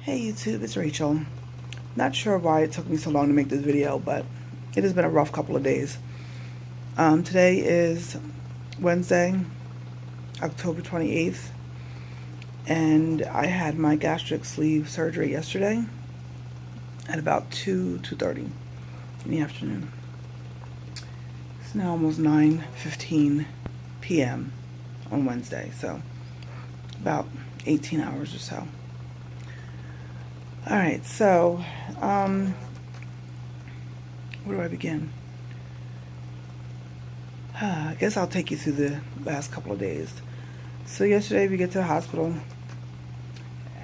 Hey YouTube, it's Rachel. Not sure why it took me so long to make this video, but it has been a rough couple of days. Today is Wednesday, October 28th, and I had my gastric sleeve surgery yesterday at about 2:30 in the afternoon. It's now almost 9:15 p.m. on Wednesday, so about 18 hours or so. Alright, so, where do I begin? I guess I'll take you through the last couple of days. So yesterday we get to the hospital.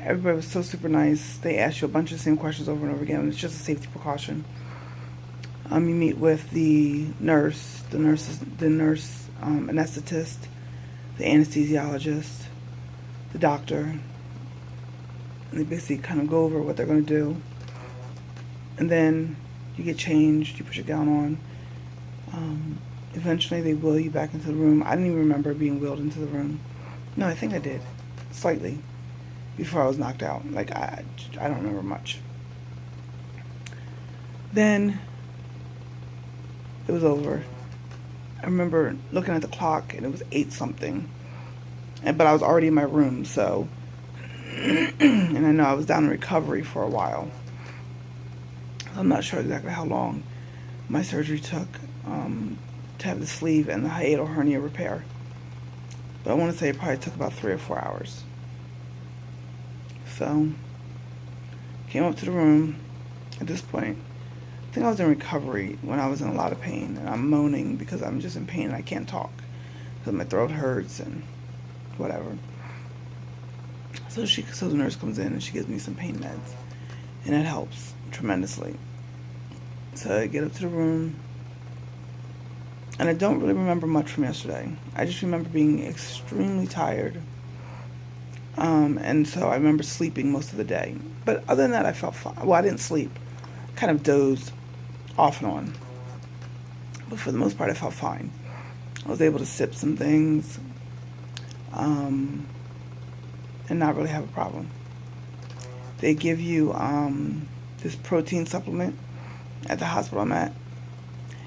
Everybody was so super nice. They asked you a bunch of the same questions over and over again. It's just a safety precaution. You meet with the nurse, anesthetist, the anesthesiologist, the doctor. And they basically kind of go over what they're going to do. And then you get changed, you put your gown on. Eventually they wheel you back into the room. I didn't even remember being wheeled into the room. No, I think I did. Slightly. Before I was knocked out. Like, I don't remember much. Then it was over. I remember looking at the clock and it was 8 something. But I was already in my room, so... and I know I was down in recovery for a while. I'm not sure exactly how long my surgery took to have the sleeve and the hiatal hernia repair. But I want to say it probably took about 3 or 4 hours. So, came up to the room. At this point, I think I was in recovery when I was in a lot of pain. And I'm moaning because I'm just in pain and I can't talk. Because my throat hurts and whatever. So the nurse comes in and she gives me some pain meds, and it helps tremendously. So I get up to the room, and I don't really remember much from yesterday. I just remember being extremely tired, and so I remember sleeping most of the day. But other than that, I felt fine. Well, I didn't sleep, kind of dozed off and on, but for the most part, I felt fine. I was able to sip some things. And not really have a problem. They give you this protein supplement at the hospital I'm at.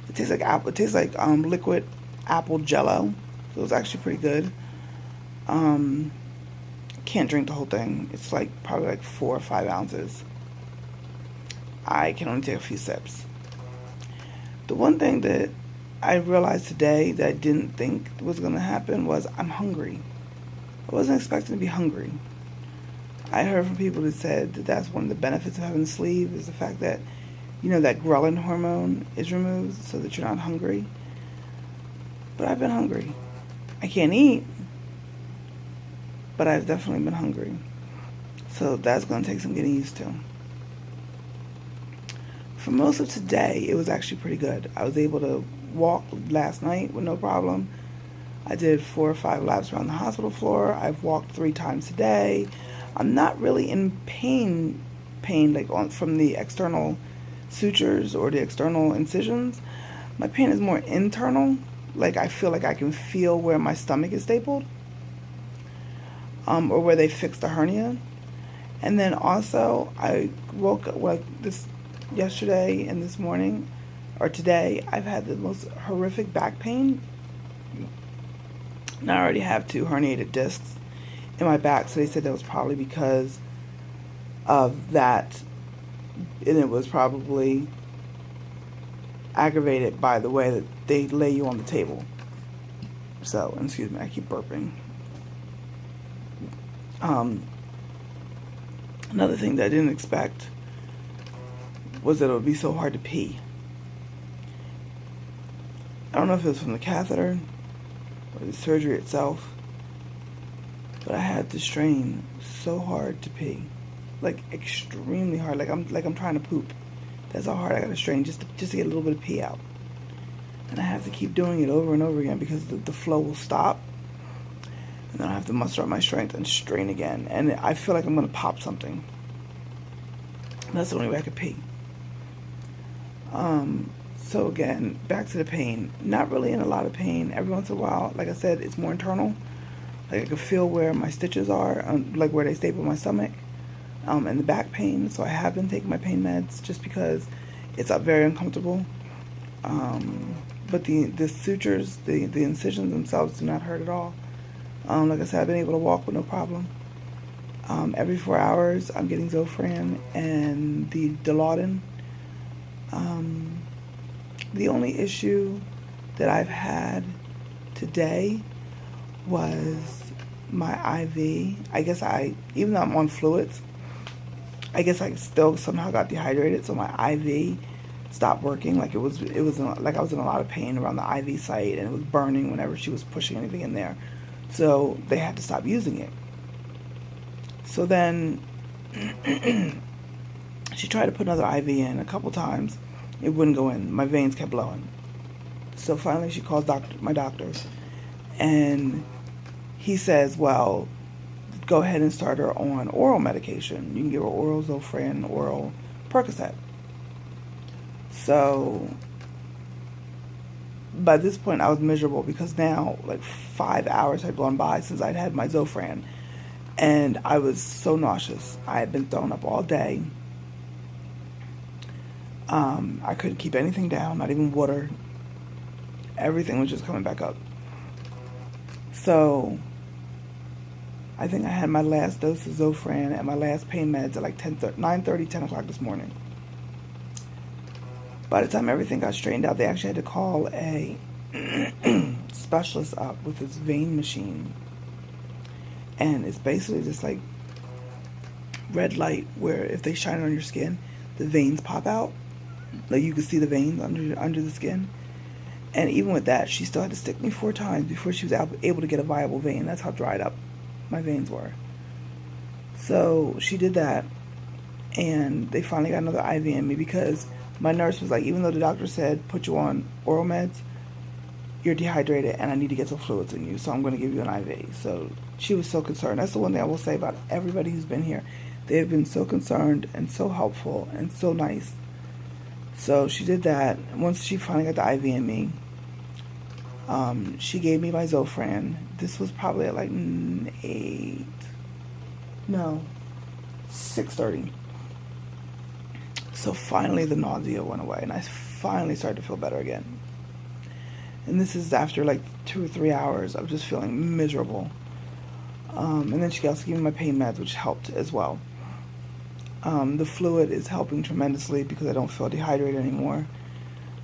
It tastes like apple. It tastes like liquid apple Jello. So it was actually pretty good. Can't drink the whole thing. It's like probably like 4 or 5 ounces. I can only take a few sips. The one thing that I realized today that I didn't think was going to happen was I'm hungry. I wasn't expecting to be hungry. I heard from people that said that that's one of the benefits of having a sleeve is the fact that, you know, that ghrelin hormone is removed so that you're not hungry. But I've been hungry. I can't eat, but I've definitely been hungry. So that's going to take some getting used to. For most of today, it was actually pretty good. I was able to walk last night with no problem. I did 4 or 5 laps around the hospital floor. I've walked 3 times today. I'm not really in pain like from the external sutures or the external incisions. My pain is more internal. Like I feel like I can feel where my stomach is stapled, or where they fixed the hernia. And then also I woke up like this yesterday and this morning, or today. I've had the most horrific back pain. And I already have 2 herniated discs in my back, so they said that was probably because of that, and it was probably aggravated by the way that they lay you on the table. So, excuse me, I keep burping. Another thing that I didn't expect was that it would be so hard to pee. I don't know if it was from the catheter or the surgery itself, but I had to strain so hard to pee, like extremely hard, like I'm trying to poop. That's how hard I got to strain just to get a little bit of pee out, and I have to keep doing it over and over again because the flow will stop, and then I have to muster up my strength and strain again, and I feel like I'm gonna pop something. And that's the only way I could pee. So again, back to the pain. Not really in a lot of pain. Every once in a while, like I said, it's more internal. Like I can feel where my stitches are, like where they staple my stomach. and the back pain. So I have been taking my pain meds just because it's very uncomfortable. But the sutures, the incisions themselves do not hurt at all. Like I said, I've been able to walk with no problem. Every 4 hours, I'm getting Zofran and the Dilaudid. The only issue that I've had today was my IV. I guess even though I'm on fluids, I guess I still somehow got dehydrated, so my IV stopped working. Like it was like I was in a lot of pain around the IV site, and it was burning whenever she was pushing anything in there. So they had to stop using it. So then she tried to put another IV in a couple times. It wouldn't go in. My veins kept blowing. So finally she calls my doctor, and he says, well, go ahead and start her on oral medication. You can give her oral Zofran, oral Percocet. So by this point I was miserable because now like 5 hours had gone by since I'd had my Zofran, and I was so nauseous. I had been thrown up all day. I couldn't keep anything down, not even water. Everything was just coming back up. So I think I had my last dose of Zofran and my last pain meds at like 9:30, 10 o'clock this morning. By the time everything got straightened out, they actually had to call a specialist up with this vein machine. And it's basically just like red light where if they shine it on your skin, the veins pop out. Like you can see the veins under the skin. And even with that, she still had to stick me 4 times before she was able to get a viable vein. That's how dried up my veins were. So she did that, and they finally got another IV in me because my nurse was like, even though the doctor said put you on oral meds, you're dehydrated and I need to get some fluids in you, so I'm going to give you an IV. So she was so concerned. That's the one thing I will say about everybody who's been here. They have been so concerned and so helpful and so nice. So she did that. Once she finally got the IV in me, she gave me my Zofran. This was probably at like 6:30. So finally the nausea went away, and I finally started to feel better again. And this is after like 2 or 3 hours of just feeling miserable. And then she also gave me my pain meds, which helped as well. The fluid is helping tremendously because I don't feel dehydrated anymore.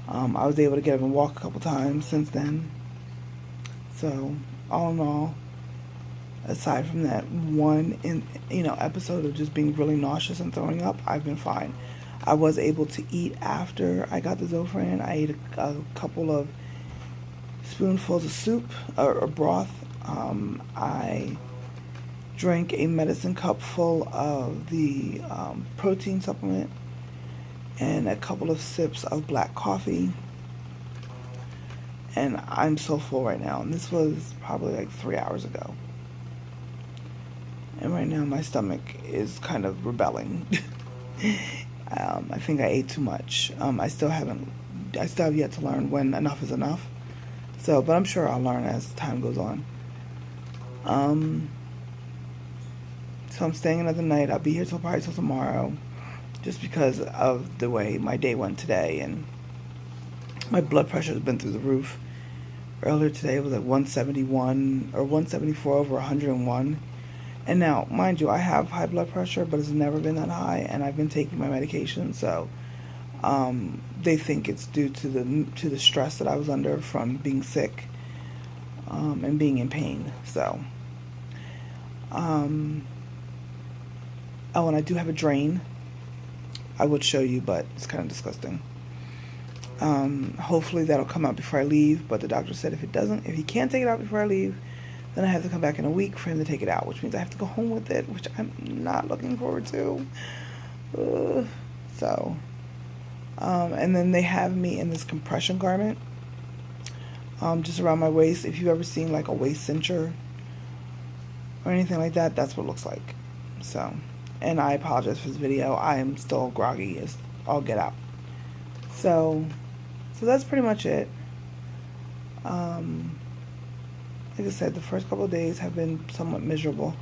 I was able to get up and walk a couple times since then. So all in all, aside from that one episode of just being really nauseous and throwing up, I've been fine. I was able to eat after I got the Zofran. I ate a couple of spoonfuls of soup or broth. I drank a medicine cup full of the protein supplement and a couple of sips of black coffee. And I'm so full right now. And this was probably like 3 hours ago. And right now my stomach is kind of rebelling. I think I ate too much. I still have yet to learn when enough is enough. So, but I'm sure I'll learn as time goes on. So I'm staying another night. I'll be here probably till tomorrow, just because of the way my day went today, and my blood pressure has been through the roof. Earlier today it was like 171 or 174 over 101. And now, mind you, I have high blood pressure, but it's never been that high, and I've been taking my medication, so they think it's due to the stress that I was under from being sick and being in pain. So, oh, and I do have a drain. I would show you, but it's kind of disgusting. Hopefully that'll come out before I leave, but the doctor said if he can't take it out before I leave, then I have to come back in a week for him to take it out, which means I have to go home with it, which I'm not looking forward to. And then they have me in this compression garment, just around my waist. If you've ever seen like a waist cincher or anything like that, that's what it looks like. So, and I apologize for this video. I am still groggy as all get out. So that's pretty much it. Like I said, the first couple of days have been somewhat miserable.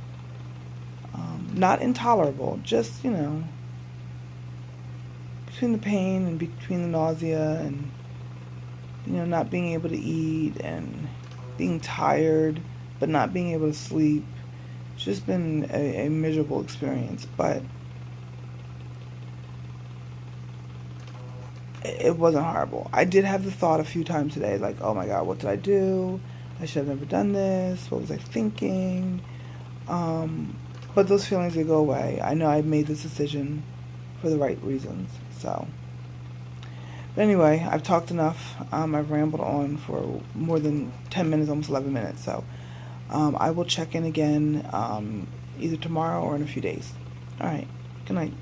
Not intolerable, just, between the pain and between the nausea and, not being able to eat and being tired but not being able to sleep. It's just been a miserable experience, but it wasn't horrible. I did have the thought a few times today, like, oh my God, what did I do? I should have never done this. What was I thinking? But those feelings, they go away. I know I made this decision for the right reasons. So, but anyway, I've talked enough. I've rambled on for more than 10 minutes, almost 11 minutes. So, I will check in again either tomorrow or in a few days. All right. Good night.